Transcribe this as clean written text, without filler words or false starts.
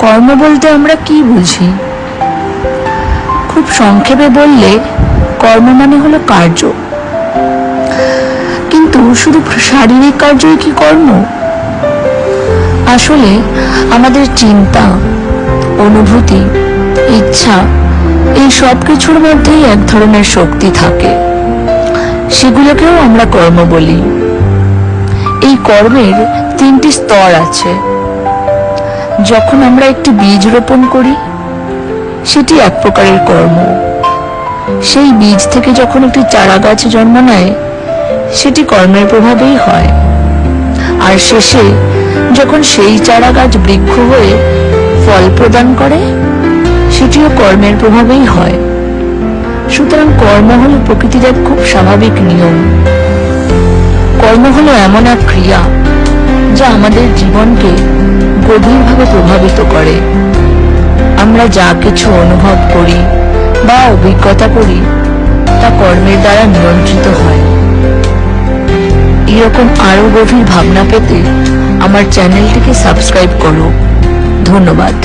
কর্ম বলতে আমরা কি বুঝি? খুব সংক্ষেপে বললে কর্ম মানে হলো কার্য। কিন্তু শুধু শারীরিক কার্যই কি কর্ম? আসলে আমাদের চিন্তা, অনুভূতি, ইচ্ছা এই সব কিছুর মধ্যেই এক ধরনের শক্তি থাকে, সেগুলোকেও আমরা কর্ম বলি। এই কর্মের 3টি স্তর আছে। যখন আমরা একটি বীজ রোপণ করি, সেটি এক প্রকারের কর্ম। সেই বীজ থেকে যখন একটি চারা গাছ জন্ম নেয়, সেটি কর্মের প্রভাবেই হয়। আর শেষে যখন সেই চারা গাছ বৃক্ষ হয়ে ফল প্রদান করে, সেটিও কর্মের প্রভাবেই হয়। সুতরাং কর্ম হলো প্রকৃতির এক খুব স্বাভাবিক নিয়ম। কর্ম হলো এমন এক ক্রিয়া যা আমাদের জীবনকে গভীরভাবে প্রভাবিত করে। আমরা যা কিছু অনুভব করি বা অভিজ্ঞতা করি, তা কর্মের দ্বারা নিয়ন্ত্রিত হয়। এরকম আরো গভীর ভাবনা পেতে আমার চ্যানেলটিকে সাবস্ক্রাইব করো। ধন্যবাদ।